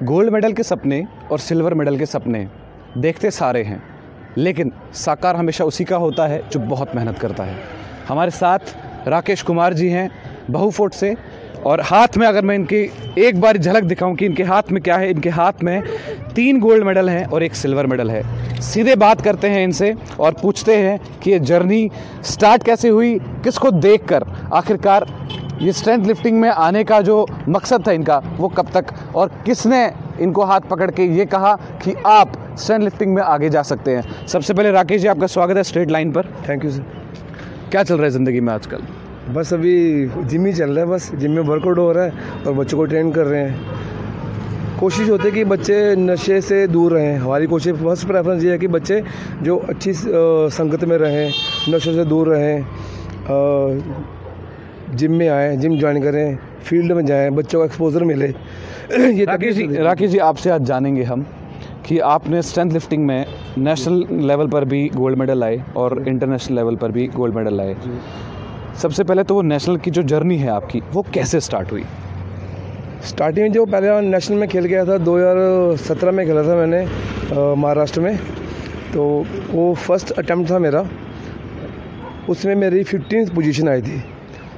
Gold medal के सपने और सिल्वर मेडल के सपने देखते सारे हैं, लेकिन साकार हमेशा उसी का होता है जो बहुत मेहनत करता है। हमारे साथ राकेश कुमार जी हैं बहुफोर्ट से, और हाथ में अगर मैं इनकी एक बार झलक दिखाऊं कि इनके हाथ में क्या है, इनके हाथ में 3 गोल्ड मेडल हैं और 1 सिल्वर मेडल है। सीधे बात करते हैं इनसे और पूछते हैं कि ये जर्नी स्टार्ट कैसे हुई, किसको देखकर आखिरकार ये स्ट्रेंथ लिफ्टिंग में आने का जो मकसद था इनका वो कब तक, और किसने इनको हाथ पकड़ के ये कहा कि आप स्ट्रेंथ लिफ्टिंग में आगे जा सकते हैं। सबसे पहले राकेश जी, आपका स्वागत है स्ट्रेट लाइन पर। Thank you sir. क्या चल रहा है ज़िंदगी में आजकल? बस अभी जिम ही चल रहा है, बस जिम में वर्कआउट हो रहा है और बच्चों को ट्रेन कर रहे हैं। कोशिश होती है कि बच्चे नशे से दूर रहें। हमारी कोशिश फर्स्ट प्रेफरेंस ये है कि बच्चे जो अच्छी संगत में रहें, नशे से दूर रहें, जिम में आएँ, जिम ज्वाइन करें, फील्ड में जाएं, बच्चों को एक्सपोजर मिले। ये राकेश जी आपसे आज जानेंगे हम कि आपने स्ट्रेंथ लिफ्टिंग में नेशनल लेवल पर भी गोल्ड मेडल लाए और इंटरनेशनल लेवल पर भी गोल्ड मेडल लाए। सबसे पहले तो वो नेशनल की जो जर्नी है आपकी, वो कैसे स्टार्ट हुई? स्टार्टिंग में जो पहले नेशनल में खेल गया था, 2017 में खेला था मैंने महाराष्ट्र में, तो वो फर्स्ट अटेम्प्ट था मेरा। उसमें मेरी 15th पोजीशन आई थी।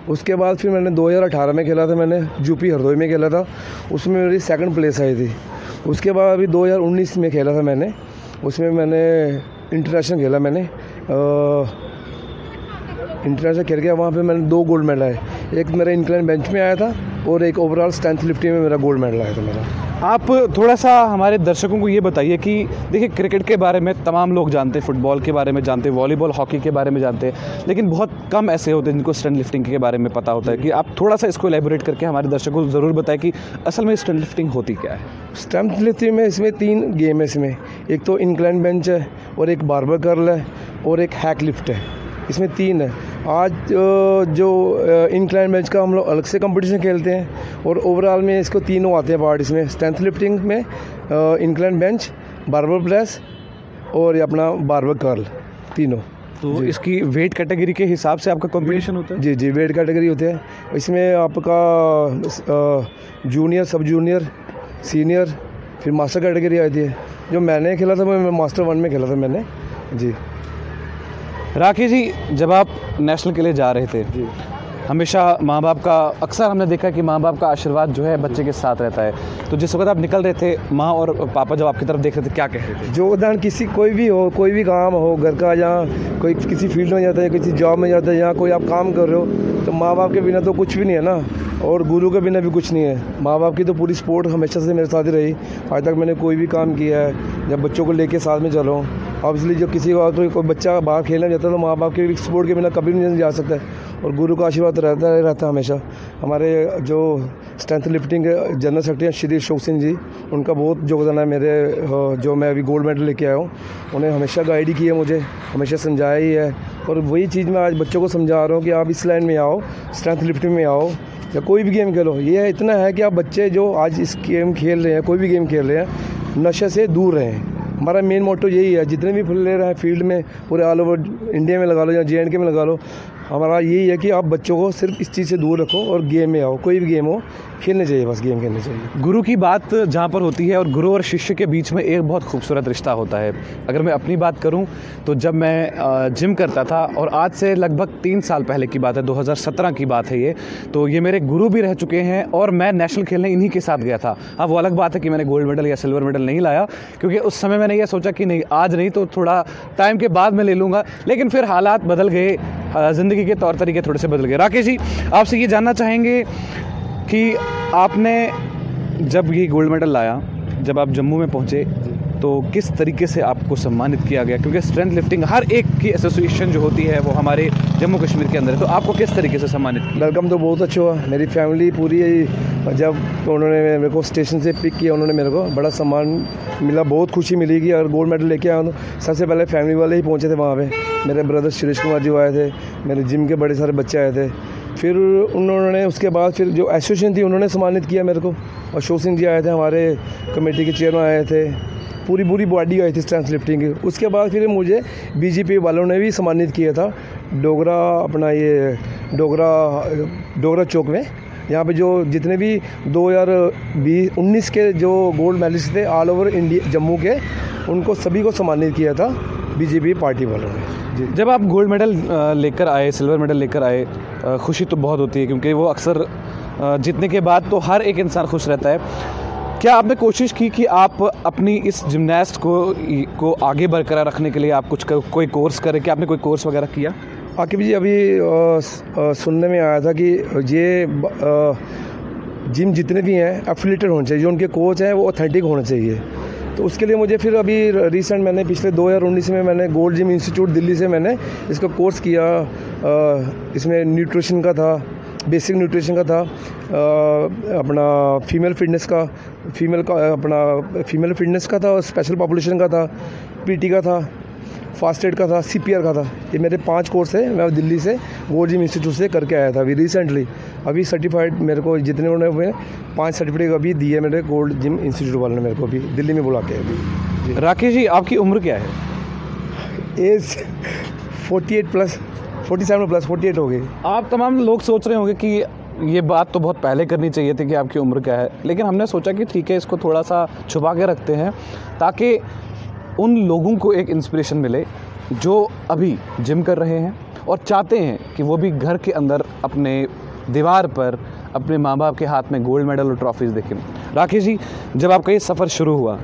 उसके बाद फिर मैंने 2018 में खेला था, मैंने यूपी हरदोई में खेला था, उसमें मेरी 2nd प्लेस आई थी। उसके बाद अभी 2019 में खेला था मैंने, उसमें मैंने इंटरनेशनल खेला, मैंने इंटरनेशनल खेल गया। वहाँ पे मैंने 2 गोल्ड मेडल आए, एक मेरा इंक्लाइन बेंच में आया था और एक ओवरऑल स्ट्रेंथ लिफ्टिंग में मेरा गोल्ड मेडल आया था मेरा। आप थोड़ा सा हमारे दर्शकों को ये बताइए कि देखिए, क्रिकेट के बारे में तमाम लोग जानते हैं, फुटबॉल के बारे में जानते हैं, वॉलीबॉल हॉकी के बारे में जानते हैं, लेकिन बहुत कम ऐसे होते हैं जिनको स्ट्रेंथ लिफ्टिंग के बारे में पता होता है। कि आप थोड़ा सा इसको एलेबोरेट करके हमारे दर्शकों को ज़रूर बताएं कि असल में स्ट्रेंथ लिफ्टिंग होती क्या है। स्ट्रेंथ लिफ्टिंग में इसमें 3 गेम है। इसमें एक तो इंक्लाइन बेंच है और एक बारबेल कर्ल है और एक हैक लिफ्ट है। इसमें 3 है। आज जो इंक्लाइन बेंच का हम लोग अलग से कंपटीशन खेलते हैं और ओवरऑल में इसको तीनों आते हैं पार्ट। इसमें स्ट्रेंथ लिफ्टिंग में इंक्लाइन बेंच, बारबेल प्रेस और ये अपना बारबेल कर्ल, तीनों। तो इसकी वेट कैटेगरी के हिसाब से आपका कॉम्पिटिशन होता है? जी, वेट कैटेगरी होते हैं। इसमें आपका जूनियर, सब जूनियर, सीनियर, फिर मास्टर कैटेगरी आती है। जो मैंने खेला था मैं मास्टर 1 में खेला था मैंने। जी राकेश जी, जब आप नेशनल के लिए जा रहे थे, हमेशा माँ बाप का, अक्सर हमने देखा कि माँ बाप का आशीर्वाद जो है बच्चे के साथ रहता है। तो जिस वक्त आप निकल रहे थे, माँ और पापा जब आपकी तरफ देख रहे थे, क्या कह रहे थे? योगदान किसी कोई भी हो, कोई भी काम हो घर का, या कोई किसी फील्ड में जाता है, किसी जॉब में जाता है, या कोई आप काम कर रहे हो, तो माँ बाप के बिना तो कुछ भी नहीं है ना, और गुरु के बिना भी कुछ नहीं है। माँ बाप की तो पूरी सपोर्ट हमेशा से मेरे साथ ही रही। आज तक मैंने कोई भी काम किया है, जब बच्चों को लेके साथ में चलो। ऑब्वियसली जो किसी को कोई बच्चा बाहर खेलने जाता है तो माँ बाप के सपोर्ट के बिना कभी नहीं जा सकता है, और गुरु का आशीर्वाद रहता है हमेशा। हमारे जो स्ट्रेंथ लिफ्टिंग के जनरल सेक्रेटरी श्री अशोक सिंह जी, उनका बहुत योगदान है मेरे, जो मैं अभी गोल्ड मेडल लेके आया हूँ। उन्हें हमेशा गाइड ही किया, मुझे हमेशा समझाया ही है, और वही चीज़ मैं आज बच्चों को समझा रहा हूँ कि आप इस लाइन में आओ, स्ट्रेंथ लिफ्टिंग में आओ, या कोई भी गेम खेलो। ये इतना है कि आप बच्चे जो आज इस गेम खेल रहे हैं, कोई भी गेम खेल रहे हैं, नशे से दूर रहें। हमारा मेन मोटो यही है। जितने भी प्लेयर हैं फील्ड में, पूरे ऑल ओवर इंडिया में लगा लो या JNK में लगा लो, हमारा यही है कि आप बच्चों को सिर्फ इस चीज़ से दूर रखो और गेम में आओ। कोई भी गेम हो, खेलने चाहिए, बस गेम खेलने चाहिए। गुरु की बात जहाँ पर होती है, और गुरु और शिष्य के बीच में एक बहुत खूबसूरत रिश्ता होता है। अगर मैं अपनी बात करूँ तो जब मैं जिम करता था, और आज से लगभग 3 साल पहले की बात है, 2017 की बात है ये, तो ये मेरे गुरु भी रह चुके हैं, और मैं नेशनल खेलने इन्हीं के साथ गया था। अब वो अलग बात है कि मैंने गोल्ड मेडल या सिल्वर मेडल नहीं लाया, क्योंकि उस समय मैंने ये सोचा कि नहीं, आज नहीं तो थोड़ा टाइम के बाद मैं ले लूँगा। लेकिन फिर हालात बदल गए, ज़िंदगी के तौर तरीके थोड़े से बदल गए। राकेश जी, आपसे ये जानना चाहेंगे कि आपने जब ये गोल्ड मेडल लाया, जब आप जम्मू में पहुंचे, तो किस तरीके से आपको सम्मानित किया गया? क्योंकि स्ट्रेंथ लिफ्टिंग हर एक की एसोसिएशन जो होती है वो हमारे जम्मू कश्मीर के अंदर है, तो आपको किस तरीके से सम्मानित किया? वेलकम तो बहुत अच्छा हुआ। मेरी फैमिली पूरी, जब उन्होंने मेरे को स्टेशन से पिक किया, उन्होंने मेरे को बड़ा सम्मान मिला, बहुत खुशी मिली कि अगर गोल्ड मेडल लेके आया। तो सबसे पहले फैमिली वाले ही पहुँचे थे वहाँ पर। मेरे ब्रदर सुरेश कुमार जी आए थे, मेरे जिम के बड़े सारे बच्चे आए थे। फिर उन्होंने उसके बाद फिर जो एसोसिएशन थी उन्होंने सम्मानित किया मेरे को। अशोक सिंह जी आए थे, हमारे कमेटी के चेयरमैन आए थे, पूरी बॉडी आई थी स्ट्रेंथ लिफ्टिंग की। उसके बाद फिर मुझे BJP वालों ने भी सम्मानित किया था, डोगरा अपना ये डोगरा चौक में यहाँ पे जो जितने भी 2019 के जो गोल्ड मेडलिस्ट थे ऑल ओवर इंडिया जम्मू के, उनको सभी को सम्मानित किया था बीजेपी पार्टी वालों ने जी। जब आप गोल्ड मेडल लेकर आए, सिल्वर मेडल लेकर आए, खुशी तो बहुत होती है क्योंकि वो अक्सर जीतने के बाद तो हर एक इंसान खुश रहता है। क्या आपने कोशिश की कि आप अपनी इस जिम्नास्ट को आगे बरकरार रखने के लिए आप कोई कोर्स करें? क्या आपने कोई कोर्स वगैरह किया? आकिब जी, अभी सुनने में आया था कि ये जिम जितने भी हैं एफिलिएटेड होने चाहिए, जो उनके कोच हैं वो ऑथेंटिक होने चाहिए। तो उसके लिए मुझे फिर अभी रिसेंट मैंने पिछले 2019 में मैंने गोल्ड जिम इंस्टीट्यूट दिल्ली से मैंने इसका कोर्स किया। इसमें न्यूट्रिशन का था, बेसिक न्यूट्रिशन का था, अपना फीमेल फिटनेस का था, और स्पेशल पॉपुलेशन का था, पीटी का था, फास्ट एड का था, सीपीआर का था। ये मेरे 5 कोर्स है। मैं दिल्ली से गोल्ड जिम इंस्टीट्यूट से करके आया था अभी रिसेंटली। अभी सर्टिफाइड मेरे को जितने उन्होंने हुए 5 सर्टिफिकेट अभी दिए मेरे गोल्ड जिम इंस्टीट्यूट वालों ने मेरे को अभी दिल्ली में बुला के अभी। राकेश जी, आपकी उम्र क्या है? एज 47 हो गई। आप तमाम लोग सोच रहे होंगे कि ये बात तो बहुत पहले करनी चाहिए थी कि आपकी उम्र क्या है, लेकिन हमने सोचा कि ठीक है, इसको थोड़ा सा छुपा के रखते हैं ताकि उन लोगों को एक इंस्पिरेशन मिले जो अभी जिम कर रहे हैं और चाहते हैं कि वो भी घर के अंदर अपने दीवार पर अपने माँ बाप के हाथ में गोल्ड मेडल और ट्रॉफीज़ देखें। राकेश जी, जब आपका ये सफ़र शुरू हुआ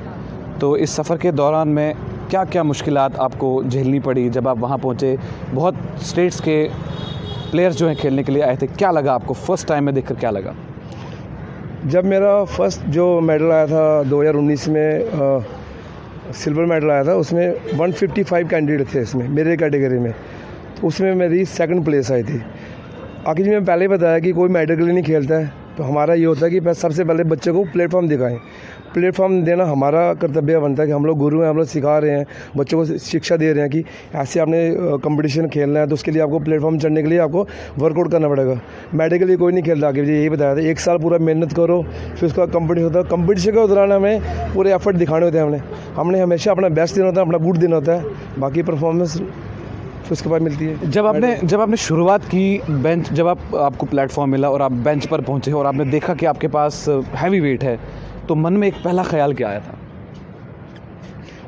तो इस सफ़र के दौरान में क्या क्या मुश्किलात आपको झेलनी पड़ी? जब आप वहाँ पहुँचे, बहुत स्टेट्स के प्लेयर्स जो हैं खेलने के लिए आए थे, क्या लगा आपको फर्स्ट टाइम में देखकर? क्या लगा जब मेरा फर्स्ट जो मेडल आया था 2019 में, सिल्वर मेडल आया था, उसमें 155 कैंडिडेट थे इसमें मेरे कैटेगरी में, तो उसमें मेरी 2nd प्लेस आई थी। आखिर मैं पहले ही बताया कि कोई मेडल के लिए नहीं खेलता है, तो हमारा ये होता है कि सबसे पहले बच्चे को प्लेटफॉर्म दिखाएं। प्लेटफॉर्म देना हमारा कर्तव्य बनता है कि हम लोग गुरु हैं, हम लोग सिखा रहे हैं, बच्चों को शिक्षा दे रहे हैं कि ऐसे आपने कंपटीशन खेलना है तो उसके लिए आपको प्लेटफॉर्म चढ़ने के लिए आपको वर्कआउट करना पड़ेगा। मेडल के लिए कोई नहीं खेलता। आगे यही बताया था 1 साल पूरा मेहनत करो, फिर उसका कंपटीशन होता है। कंपटीशन के दौरान हमें पूरे एफर्ट दिखाने होते हैं, हमने हमेशा अपना बेस्ट देना होता है, अपना गुड देना होता है, बाकी परफॉर्मेंस उसके बाद मिलती है। जब आपने शुरुआत की, जब आपको प्लेटफॉर्म मिला और आप बेंच पर पहुंचे और आपने देखा कि आपके पास हैवी वेट है, तो मन में एक पहला ख्याल क्या आया था?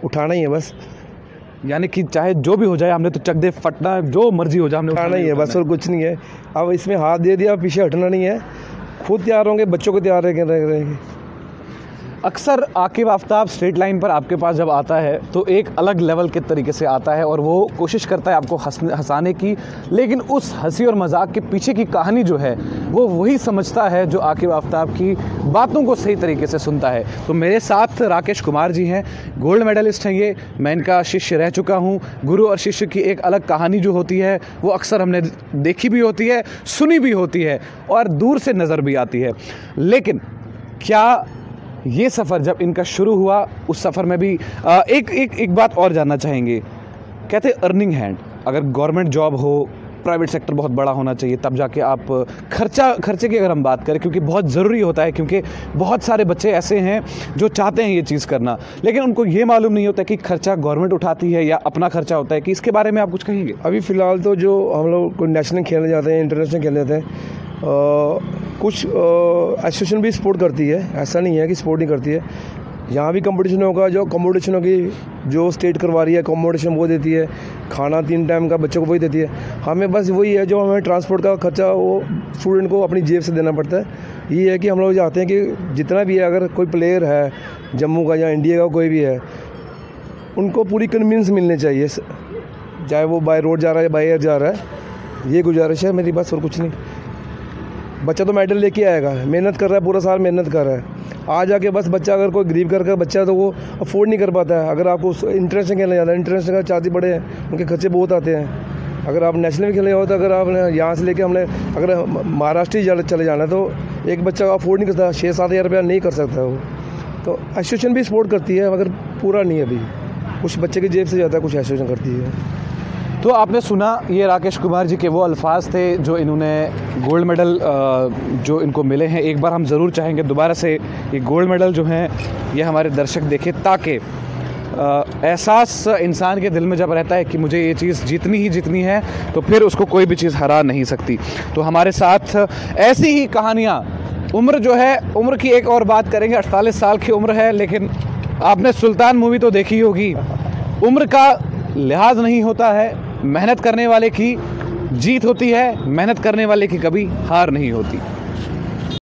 उठाना ही है बस, यानी कि चाहे जो भी हो जाए, हमने तो चक दे फटना, जो मर्जी हो जाए, हमने उठाना ही है बस, और कुछ नहीं है। अब इसमें हाथ दे दिया, पीछे हटना नहीं है, खुद तैयार होंगे, बच्चों को तैयार रहेंगे। अक्सर आकिब आफ्ताब स्ट्रेट लाइन पर आपके पास जब आता है तो एक अलग लेवल के तरीके से आता है और वो कोशिश करता है आपको हंसाने की, लेकिन उस हंसी और मजाक के पीछे की कहानी जो है वो वही समझता है जो आकिब आफ्ताब की बातों को सही तरीके से सुनता है। तो मेरे साथ राकेश कुमार जी हैं, गोल्ड मेडलिस्ट हैं ये, मैं इनका शिष्य रह चुका हूँ। गुरु और शिष्य की एक अलग कहानी जो होती है वो अक्सर हमने देखी भी होती है, सुनी भी होती है और दूर से नज़र भी आती है। लेकिन क्या ये सफ़र जब इनका शुरू हुआ, उस सफ़र में भी एक बात और जानना चाहेंगे। कहते अर्निंग हैंड, अगर गवर्नमेंट जॉब हो, प्राइवेट सेक्टर बहुत बड़ा होना चाहिए, तब जाके आप खर्चे की अगर हम बात करें, क्योंकि बहुत ज़रूरी होता है, क्योंकि बहुत सारे बच्चे ऐसे हैं जो चाहते हैं ये चीज़ करना, लेकिन उनको ये मालूम नहीं होता कि खर्चा गवर्नमेंट उठाती है या अपना खर्चा होता है। कि इसके बारे में आप कुछ कहेंगे? अभी फ़िलहाल तो जो हम लोग कोई नेशनल खेलने जाते हैं, इंटरनेशनल खेलने जाते हैं, कुछ एसोसिएशन भी सपोर्ट करती है, ऐसा नहीं है कि सपोर्ट नहीं करती है। यहाँ भी कंपटीशन होगा, जो कंपटीशन होगी, जो स्टेट करवा रही है कंपटीशन वो देती है, खाना 3 टाइम का बच्चों को वही देती है। हमें बस वही है, जो हमें ट्रांसपोर्ट का खर्चा वो स्टूडेंट को अपनी जेब से देना पड़ता है। ये है कि हम लोग चाहते हैं कि जितना भी है, अगर कोई प्लेयर है जम्मू का या इंडिया का कोई भी है, उनको पूरी कन्वीनियंस मिलनी चाहिए, चाहे वो बाय रोड जा रहा है या बाय एयर जा रहा है। ये गुजारिश है मेरी, बस और कुछ नहीं। बच्चा तो मेडल लेके आएगा, मेहनत कर रहा है, पूरा साल मेहनत कर रहा है, आ जाके बस बच्चा अगर कोई गरीब घर का बच्चा है तो वो अफोर्ड नहीं कर पाता है। अगर आपको इंटरनेशनल खेलने जाता है, इंटरनेशनल का चार्ज बड़े हैं, उनके खर्चे बहुत आते हैं। अगर आप नेशनल में खेलने जाओ तो अगर आपने यहाँ से लेके हमने अगर महाराष्ट्र ही चले जाना है तो एक बच्चा अफोर्ड नहीं करता, 6-7 हज़ार रुपया नहीं कर सकता वो। तो एसोसिएशन भी सपोर्ट करती है, मगर पूरा नहीं है। अभी कुछ बच्चे की जेब से जाता है, कुछ एसोसिएशन करती है। तो आपने सुना, ये राकेश कुमार जी के वो अल्फाज थे जो इन्होंने गोल्ड मेडल जो इनको मिले हैं। एक बार हम ज़रूर चाहेंगे दोबारा से ये गोल्ड मेडल जो हैं ये हमारे दर्शक देखें, ताकि एहसास इंसान के दिल में जब रहता है कि मुझे ये चीज़ जीतनी ही जीतनी है, तो फिर उसको कोई भी चीज़ हरा नहीं सकती। तो हमारे साथ ऐसी ही कहानियाँ, उम्र जो है, उम्र की एक और बात करेंगे। 48 साल की उम्र है, लेकिन आपने सुल्तान मूवी तो देखी होगी। उम्र का लिहाज नहीं होता है, मेहनत करने वाले की जीत होती है, मेहनत करने वाले की कभी हार नहीं होती।